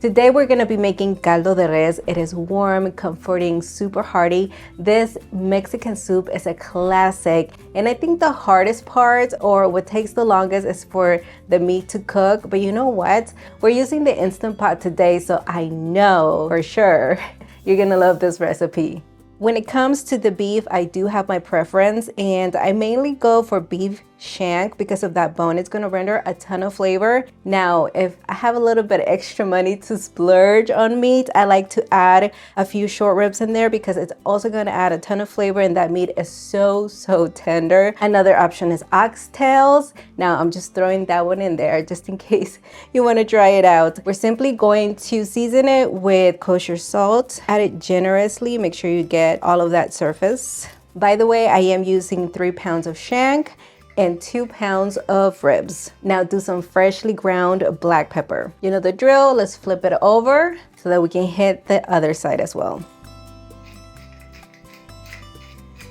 Today we're going to be making caldo de res. It is warm, comforting, super hearty. This Mexican soup is a classic, and I think the hardest part, or what takes the longest, is for the meat to cook. But you know what? We're using the Instant Pot today, so I know for sure you're going to love this recipe. When it comes to the beef, I do have my preference, and I mainly go for beef shank because of that bone. It's gonna render a ton of flavor. Now, if I have a little bit extra money to splurge on meat, I like to add a few short ribs in there because it's also gonna add a ton of flavor, and that meat is so tender. Another option is oxtails. Now, I'm just throwing that one in there just in case you wanna try it out. We're simply going to season it with kosher salt. Add it generously, make sure you get all of that surface. By the way, I am using 3 pounds of shank and 2 pounds of ribs. Now do some freshly ground black pepper. You know the drill, let's flip it over so that we can hit the other side as well.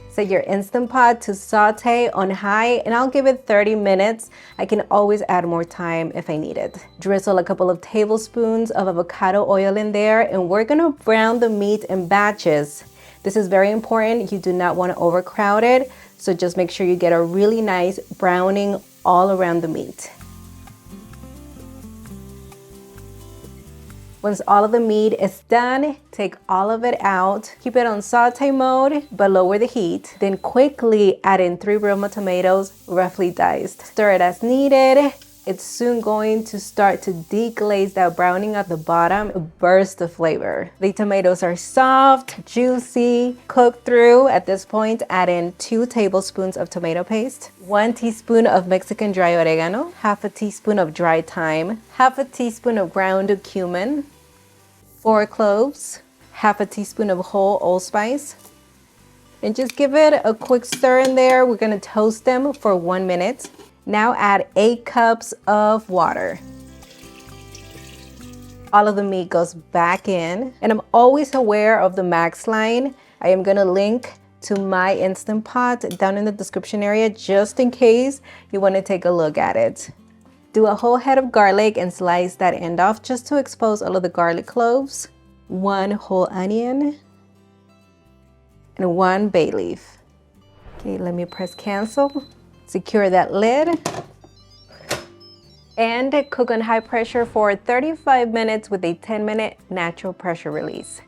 Set your Instant Pot to saute on high, and I'll give it 30 minutes. I can always add more time if I need it. Drizzle a couple of tablespoons of avocado oil in there, and we're gonna brown the meat in batches. This is very important. You do not want to overcrowd it, so just make sure you get a really nice browning all around the meat. Once all of the meat is done, take all of it out. Keep it on saute mode, but lower the heat. Then quickly add in 3 Roma tomatoes, roughly diced. Stir it as needed. It's soon going to start to deglaze that browning at the bottom, a burst of flavor. The tomatoes are soft, juicy, cooked through. At this point, add in 2 tablespoons of tomato paste, 1 teaspoon of Mexican dry oregano, half a teaspoon of dry thyme, half a teaspoon of ground cumin, 4 cloves, half a teaspoon of whole allspice, and just give it a quick stir in there. We're gonna toast them for 1 minute. Now add 8 cups of water. All of the meat goes back in, and I'm always aware of the max line. I am gonna link to my Instant Pot down in the description area just in case you wanna take a look at it. Do a whole head of garlic and slice that end off just to expose all of the garlic cloves. 1 whole onion and 1 bay leaf. Okay, let me press cancel. Secure that lid and cook on high pressure for 35 minutes with a 10-minute natural pressure release.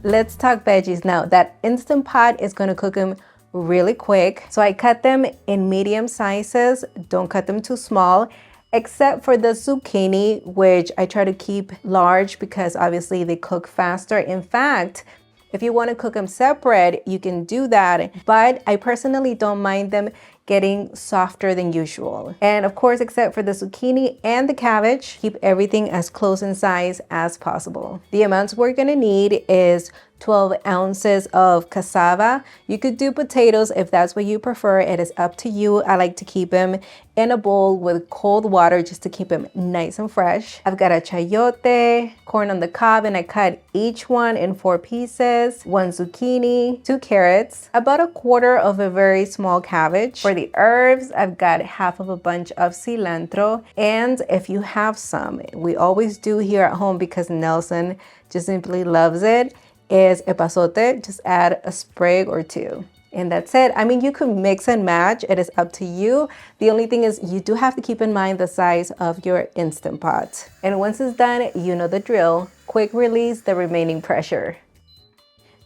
Let's talk veggies now. That Instant Pot is gonna cook them really quick. So I cut them in medium sizes. Don't cut them too small, except for the zucchini, which I try to keep large because obviously they cook faster. In fact, if you want to cook them separate, you can do that, but I personally don't mind them getting softer than usual. And of course, except for the zucchini and the cabbage, keep everything as close in size as possible. The amounts we're gonna need is 12 ounces of cassava. You could do potatoes if that's what you prefer. It is up to you. I like to keep them in a bowl with cold water just to keep them nice and fresh. I've got a chayote, corn on the cob, and I cut each one in 4 pieces, 1 zucchini, 2 carrots, about 1/4 of a very small cabbage. For the herbs, I've got half of a bunch of cilantro, and if you have some, we always do here at home because Nelson just simply loves it, is epazote. Just add a sprig or 2. And that's it. I mean, you can mix and match. It is up to you. The only thing is you do have to keep in mind the size of your Instant Pot. And once it's done, you know the drill. Quick release the remaining pressure.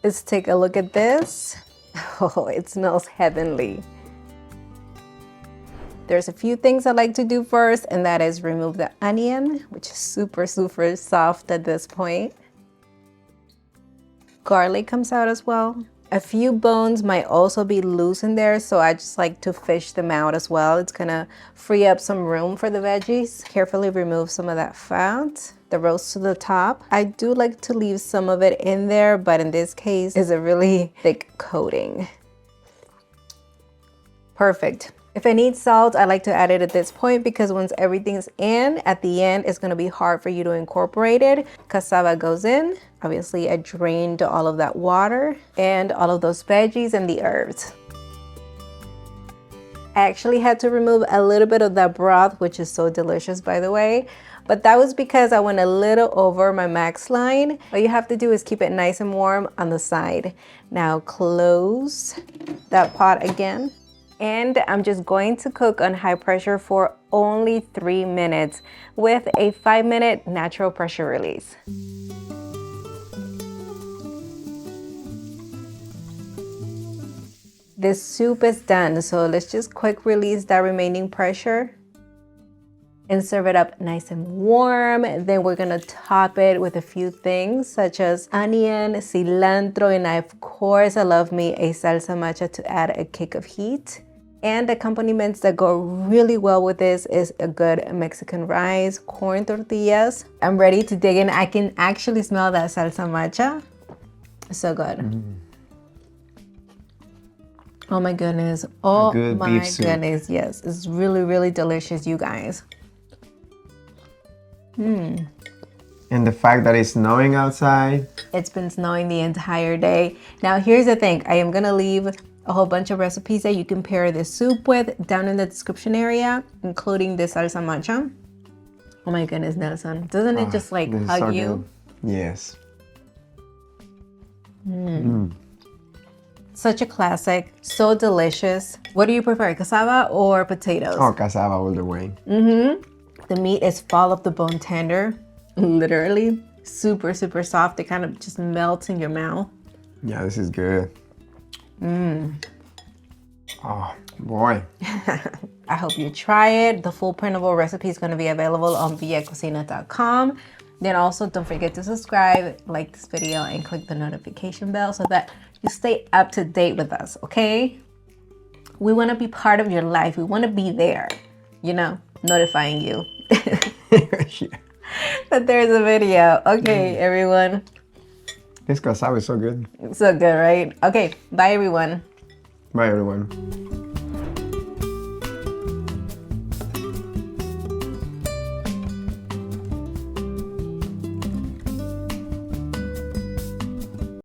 Let's take a look at this. Oh, it smells heavenly. There's a few things I like to do first, and that is remove the onion, which is super soft at this point. Garlic comes out as well. A few bones might also be loose in there, so I just like to fish them out as well. It's gonna free up some room for the veggies. Carefully remove some of that fat, the roast to the top. I do like to leave some of it in there, but in this case, it's a really thick coating. Perfect. If I need salt, I like to add it at this point because once everything's in, at the end, it's gonna be hard for you to incorporate it. Cassava goes in. Obviously, I drained all of that water and all of those veggies and the herbs. I actually had to remove a little bit of that broth, which is so delicious, by the way. But that was because I went a little over my max line. All you have to do is keep it nice and warm on the side. Now close that pot again. And I'm just going to cook on high pressure for only 3 minutes with a 5-minute natural pressure release. This soup is done, so let's just quick release that remaining pressure and serve it up nice and warm. Then we're gonna top it with a few things such as onion, cilantro, and of course I love me a salsa macha to add a kick of heat. And accompaniments that go really well with this is a good Mexican rice, corn tortillas. I'm ready to dig in. I can actually smell that salsa macha. So good. Oh my goodness. Oh my goodness. Yes, it's really, really delicious, you guys. And the fact that it's snowing outside. It's been snowing the entire day. Now here's the thing. I am gonna leave a whole bunch of recipes that you can pair this soup with down in the description area, including the salsa macha. Oh my goodness, Nelson. Doesn't it just like hug so you? Good. Yes. Such a classic, so delicious. What do you prefer, cassava or potatoes? Oh, cassava all the way. The meat is fall off the bone tender, literally. Super, super soft. It kind of just melts in your mouth. Yeah, this is good. Oh, boy. I hope you try it. The full printable recipe is going to be available on viacocina.com. Then also don't forget to subscribe, like this video, and click the notification bell so that you stay up to date with us, okay? We want to be part of your life. We want to be there, you know, notifying you that there's a video. Okay, everyone. This cassava is so good. So good, right? Okay, bye everyone. Bye everyone.